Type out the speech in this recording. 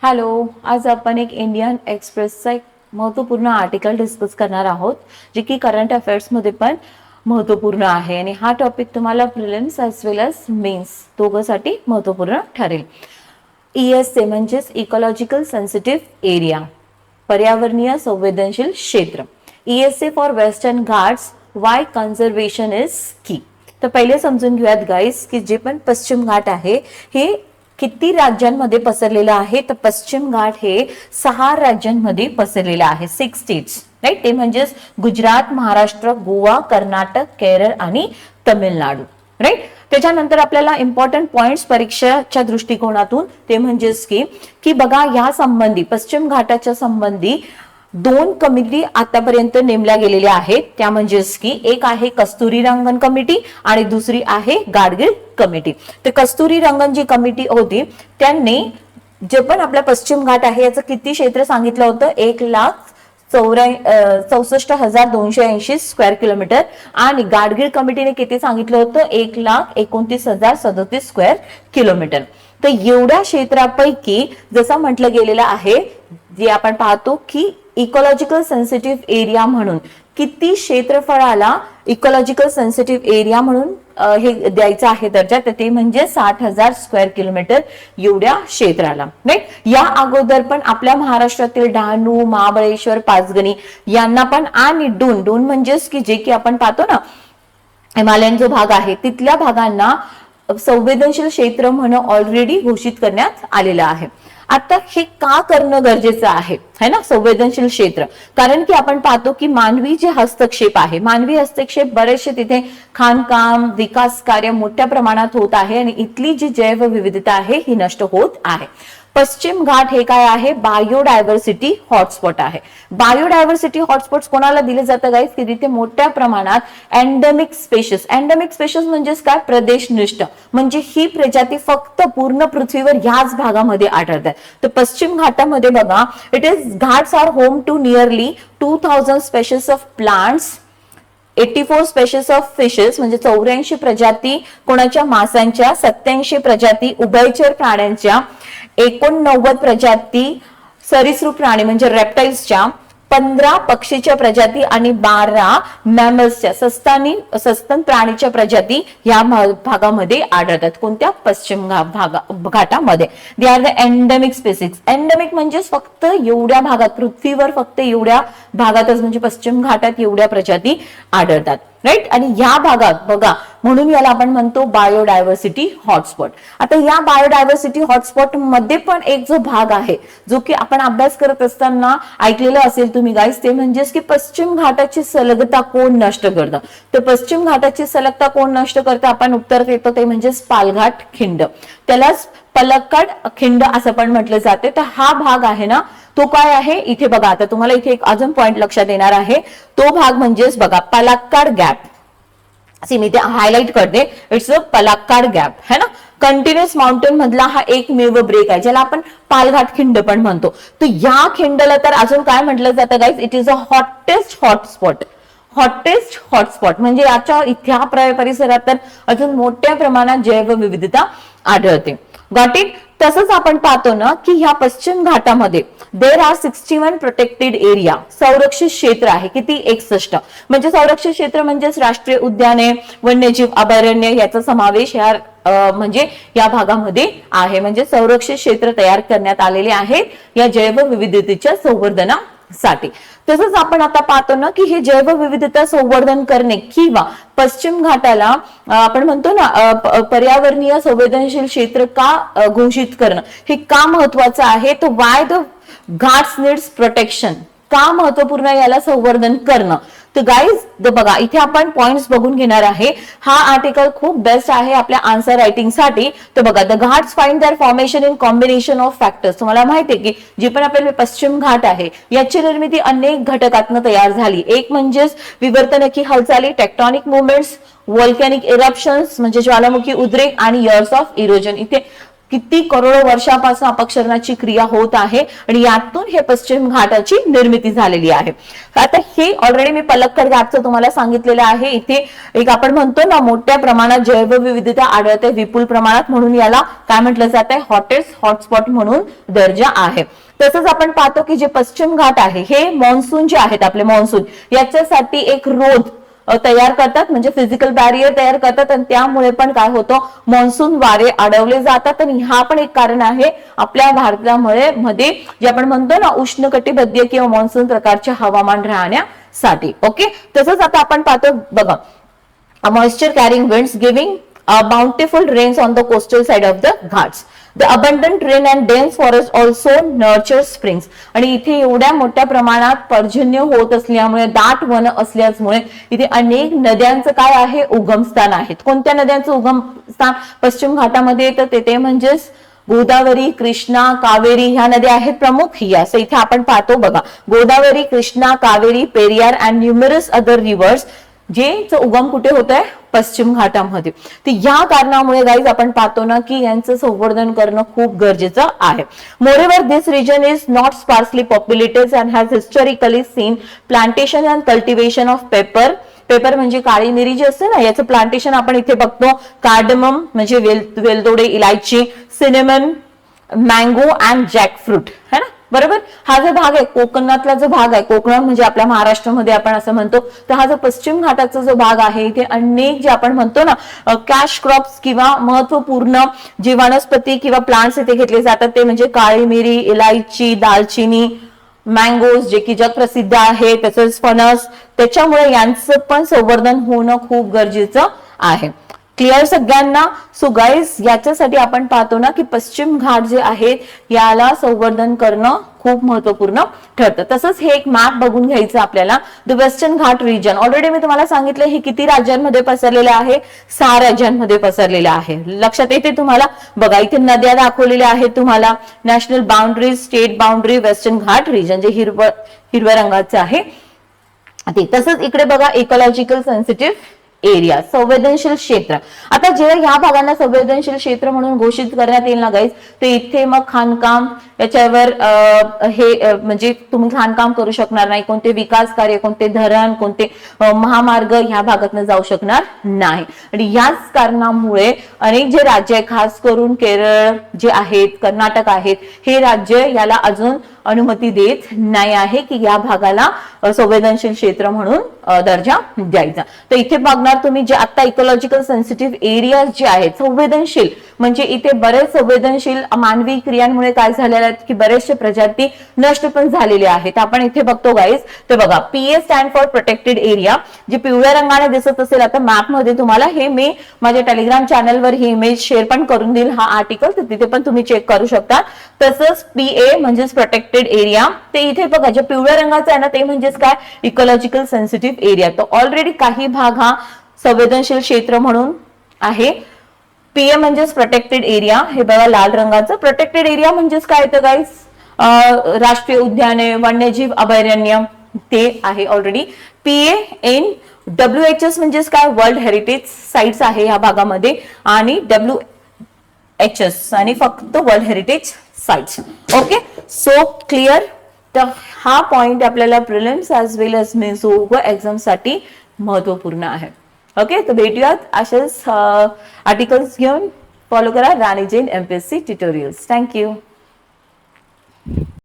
Hello, आज आपण एक इंडियन एक्सप्रेसचा एक महत्त्वपूर्ण आर्टिकल डिस्कस करणार आहोत, जे की करंट अफेअर्समध्ये पण महत्त्वपूर्ण आहे आणि हा टॉपिक तुम्हाला प्रिलिम्स ॲज वेल एज मेन्स दोघांसाठी महत्त्वपूर्ण ठरेल. ESA म्हणजेच इकॉलॉजिकल सेन्सिटिव्ह एरिया, पर्यावरणीय संवेदनशील क्षेत्र. ESA for western Ghats, Y conservation is की. तर पहिले समजून घेऊयात गाईज की जे पण पश्चिम घाट आहे हे किती राज्यांमध्ये पसरलेलं आहे. तर पश्चिम घाट हे 6 राज्यांमध्ये पसरलेलं आहे. 6 स्टेट्स, राईट. ते म्हणजेच गुजरात, महाराष्ट्र, गोवा, कर्नाटक, केरळ आणि तमिळनाडू, राईट. त्याच्यानंतर आपल्याला इम्पॉर्टंट पॉइंट्स परीक्षेच्या दृष्टिकोनातून ते म्हणजेच की बघा, या संबंधी पश्चिम घाटाच्या संबंधी 2 कमिटी आतापर्यंत नेमल्या गेलेल्या आहेत. त्या म्हणजेच की एक आहे कस्तुरी रंगन कमिटी आणि दुसरी आहे गाडगीळ कमिटी. तर कस्तुरी रंगन जी कमिटी होती त्यांनी जे पण आपला पश्चिम घाट आहे याचं किती क्षेत्र सांगितलं होतं, 1,64,280 स्क्वेअर किलोमीटर आणि गाडगीळ कमिटीने किती सांगितलं होतं, 1,29,037 स्क्वेअर किलोमीटर. तर एवढ्या क्षेत्रापैकी जसं म्हटलं गेलेलं आहे, जे आपण पाहतो की इकॉलॉजिकल सेन्सिटिव्ह एरिया म्हणून किती क्षेत्रफळाला इकॉलॉजिकल सेन्सिटिव्ह एरिया म्हणून हे द्यायचं आहे दर्जा, तर ते म्हणजे 60,000 स्क्वेअर किलोमीटर एवढ्या क्षेत्राला, राईट. या अगोदर पण आपल्या महाराष्ट्रातील डहाणू, महाबळेश्वर, पाचगणी यांना पण आणि डून म्हणजेच की जे की आपण पाहतो ना हिमालयन जो भाग आहे तिथल्या भागांना संवेदनशील क्षेत्र म्हणून ऑलरेडी घोषित करण्यात आलेलं आहे. आता हे का करणं गरजेचं आहे ना संवेदनशील क्षेत्र, कारण की आपण पाहतो की मानवी जे हस्तक्षेप आहे, मानवी हस्तक्षेप बरेचसे तिथे खाणकाम, विकास कार्य मोठ्या प्रमाणात होत आहे आणि इथली जी जैवविविधता आहे ही नष्ट होत आहे. पश्चिम घाट हे काय आहे, बायोडायव्हर्सिटी हॉटस्पॉट आहे. बायोडायव्हर्सिटी हॉटस्पॉट कोणाला दिले जातं गाईज, की तिथे मोठ्या प्रमाणात एंडेमिक स्पेशीज म्हणजेच काय, प्रदेशनिष्ठ, म्हणजे ही प्रजाती फक्त पूर्ण पृथ्वीवर ह्याच भागामध्ये आढळतात. तर पश्चिम घाटामध्ये बघा, it is Ghats are home to nearly 2,000 species of plants, 84 species of fishes म्हणजे 84 प्रजाती कोणाच्या माशांच्या, 87 प्रजाती उभयचर प्राण्यांच्या, 89 प्रजाती सरीसृप प्राणी म्हणजे रेप्टाइल्सच्या, 15 पक्षीच्या प्रजाती आणि 12 मॅमल्सच्या सस्तन प्राणीच्या प्रजाती या भागामध्ये आढळतात. कोणत्या, पश्चिम घाटामध्ये. They are the endemic species. Endemic म्हणजे फक्त एवढ्या भागात, पृथ्वीवर फक्त एवढ्या भागातच म्हणजे पश्चिम घाटात एवढ्या प्रजाती आढळतात, राईट. आणि या भागात बघा, म्हणून याला आपण म्हणतो बायोडायव्हर्सिटी हॉटस्पॉट. आता या बायोडायव्हर्सिटी हॉटस्पॉट मध्ये पण एक जो भाग आहे जो की आपण अभ्यास करत असताना ऐकलेलं असेल तुम्ही गाईज, ते म्हणजेच की पश्चिम घाटाची सलगता कोण नष्ट करतं. तर पश्चिम घाटाची सलगता कोण नष्ट करतं, आपण उत्तर देतो ते म्हणजेच पालघाट खिंड, त्यालाच पलक्कड खिंड असं पण म्हटलं जाते. तर हा भाग आहे ना तो काय आहे, इथे बघा, आता तुम्हाला इथे एक अजून पॉइंट लक्षात येणार आहे. तो भाग म्हणजेच बघा पलक्कड गॅप, मी ते हायलाइट करते, इट्स अ पलक्कड गॅप है ना. कंटिन्युअस माउंटेन मधला हा एकमेव ब्रेक आहे ज्याला आपण पालघाट खिंड पण म्हणतो. तर या खिंडला तर अजून काय म्हटलं जातं guys, it is a hottest hotspot म्हणजे याच्या इथ्या परिसरात तर अजून मोठ्या प्रमाणात जैवविविधता आढळते. Got it. तसंच आपण पाहतो ना की ह्या पश्चिम घाटामध्ये देर आर 61 प्रोटेक्टेड एरिया, संरक्षित क्षेत्र आहे किती, 61. म्हणजे संरक्षित क्षेत्र म्हणजेच राष्ट्रीय उद्याने, वन्यजीव अभयारण्य याचा समावेश म्हणजे या भागामध्ये आहे. म्हणजे संरक्षित क्षेत्र तयार करण्यात आलेले आहेत या जैवविविधतेच्या संवर्धनासाठी. तसंच आपण आता पाहतो ना की हे जैवविविधता संवर्धन करणे किंवा पश्चिम घाटाला आपण म्हणतो ना पर्यावरणीय संवेदनशील क्षेत्र का घोषित करणं हे का महत्वाचं आहे. तर why the Ghats needs protection, का महत्वपूर्ण याला संवर्धन करणं. तर गाईज बघा, इथे आपण पॉइंट्स बघून घेणार आहे. हा आर्टिकल खूप बेस्ट आहे आपल्या आन्सर रायटिंग साठी. तर बघा, the Ghats find their formation in combination of factors. तुम्हाला माहिती आहे की जे पण आपले पश्चिम घाट आहे याची निर्मिती अनेक घटकातनं तयार झाली. एक म्हणजेच विवर्तनकी हालचाली, टेक्टॉनिक मुवमेंट्स, व्हॉल्कॅनिक इरप्शन्स म्हणजे ज्वालामुखी उद्रेक आणि इयर्स ऑफ इरोजन. इथे किती करोडो वर्षापासून अपक्षरणाची क्रिया होत आहे आणि यातून हे पश्चिम घाटाची निर्मिती झालेली आहे. आता हे ऑलरेडी मी पलक्कड घाटचं तुम्हाला सांगितलेलं आहे. इथे एक आपण म्हणतो ना मोठ्या प्रमाणात जैवविविधता आढळते विपुल प्रमाणात, म्हणून याला काय म्हटलं जात आहे, हॉटेस्ट हॉटस्पॉट म्हणून दर्जा आहे. तसंच आपण पाहतो की जे पश्चिम घाट आहे हे मॉन्सून जे आहेत आपले मॉन्सून याच्यासाठी एक रोध तयार करतात, म्हणजे फिजिकल बॅरियर तयार करतात आणि त्यामुळे पण काय होतं, मॉन्सून वारे अडवले जातात. आणि हा पण एक कारण आहे आपल्या भारतामध्ये मध्ये जे आपण म्हणतो ना उष्णकटिबंधीय किंवा मॉन्सून प्रकारचे हवामान राहण्यासाठी. ओके, तसंच आता आपण पाहतो बघा, moisture carrying winds giving bountiful rains on the coastal side of the ghats. The abundant rain and dense forest also nurture springs. आणि इथे एवढ्या मोठ्या प्रमाणात पर्जन्य होत असल्यामुळे, दाट वन असल्यामुळे इथे अनेक नद्यांचं काय आहे, उगमस्थान आहेत. कोणत्या नद्यांचं उगमस्थान पश्चिम घाटामध्ये, तर ते म्हणजेच गोदावरी, कृष्णा, कावेरी ह्या नद्या आहेत प्रमुख. यास इथे आपण पाहतो बघा, Godavari, Krishna, Kaveri, Periyar and numerous other reverse जे उगम कुठे होत आहे, पश्चिम घाटामध्ये. तर या कारणामुळे गाईज आपण पाहतो ना की यांचं संवर्धन करणं खूप गरजेचं आहे. Moreover this region is not sparsely populated and has historically seen plantation and cultivation of pepper. Pepper म्हणजे काळी मिरी जी असते ना, याचं प्लांटेशन आपण इथे बघतो. कार्डमम म्हणजे वेलदोडे, इलायची, सिनेमन, मँगो अँड जॅकफ्रूट, है ना, बरोबर. हा जो भाग आहे कोकणातला जो भाग आहे, कोकण म्हणजे आपल्या महाराष्ट्रामध्ये आपण असं म्हणतो, तर हा जो पश्चिम घाटाचा जो भाग आहे इथे अनेक जे आपण म्हणतो ना कॅश क्रॉप्स किंवा महत्वपूर्ण जे वनस्पती किंवा प्लांट्स इथे घेतले जातात ते म्हणजे काळी मिरी, इलायची, दालचिनी, मँगोज जे की जगप्रसिद्ध आहे, तसंच फणस. त्याच्यामुळे यांचं पण संवर्धन होणं खूप गरजेचं आहे. क्लिअर सगळ्यांना. सो गाईज याच्यासाठी आपण पाहतो ना की पश्चिम घाट जे आहेत याला संवर्धन करणं खूप महत्वपूर्ण ठरतं. तसंच हे एक मॅप बघून घ्यायचं आपल्याला. The Western Ghat region already मी तुम्हाला सांगितलं हे किती राज्यांमध्ये पसरलेलं आहे, 6 राज्यांमध्ये पसरलेलं आहे. लक्षात येते तुम्हाला. बघा इथे नद्या दाखवलेल्या आहेत तुम्हाला, national boundary, state boundary, Western Ghat region जे हिरव्या रंगाचं आहे ते. तसंच इकडे बघा इकॉलॉजिकल सेन्सिटिव्ह एरिया, संवेदनशील क्षेत्र. आता जेव्हा ह्या भागांना संवेदनशील क्षेत्र म्हणून घोषित करण्यात येईल ना गाईज, तर इथे मग खाणकाम याच्यावर हे म्हणजे तुम्ही खाणकाम करू शकणार नाही, कोणते विकास कार्य, कोणते धरण, कोणते महामार्ग ह्या भागातून जाऊ शकणार नाही. आणि याच कारणामुळे अनेक जे राज्य आहे, खास करून केरळ जे आहेत, कर्नाटक आहेत, हे राज्य याला अजून अनुमती देत नाही आहे की या भागाला संवेदनशील क्षेत्र म्हणून दर्जा द्यायचा. तर इथे बघणार तुम्ही जे आता इकॉलॉजिकल सेन्सिटिव्ह एरिया जे आहेत संवेदनशील, म्हणजे इथे बरेच संवेदनशील मानवी क्रियांमुळे काय झालेलं आहे की बरेचसे प्रजाती नष्ट पण झालेले आहेत. आपण इथे बघतो गाईज, तर बघा PA stand for protected area, जे पिवळ्या रंगाने दिसत असेल आता मॅप मध्ये तुम्हाला, हे मी माझ्या टेलिग्राम चॅनलवर ही इमेज शेअर पण करून देईल, हा आर्टिकल, तर तिथे पण तुम्ही चेक करू शकता. तसंच पीए म्हणजेच प्रोटेक्टेड एरिया, ते इथे बघा जे पिवळ्या रंगाचं आहे ना ते म्हणजेच काय, इकॉलॉजिकल सेन्सिटिव्ह एरिया. तर ऑलरेडी काही भाग हा संवेदनशील क्षेत्र म्हणून आहे. पीए म्हणजेच प्रोटेक्टेड एरिया, हे बघा लाल रंगाचं. प्रोटेक्टेड एरिया म्हणजेच काय तर गाईज राष्ट्रीय उद्याने, वन्यजीव अभयारण्य ते आहे ऑलरेडी. पीए इन WHS म्हणजेच काय, वर्ल्ड हेरिटेज साइट्स आहे या भागामध्ये, आणि WHS आणि फक्त world heritage sites. Okay, so clear. तर हा पॉइंट आपल्याला प्रिलिम्स ॲज वेल एज मेन्स एक्झाम साठी महत्वपूर्ण आहे. ओके, तर भेटूयात असेच आर्टिकल्स घेऊन. फॉलो करा राणी जैन MPSC ट्युटोरियल्स. थँक्यू.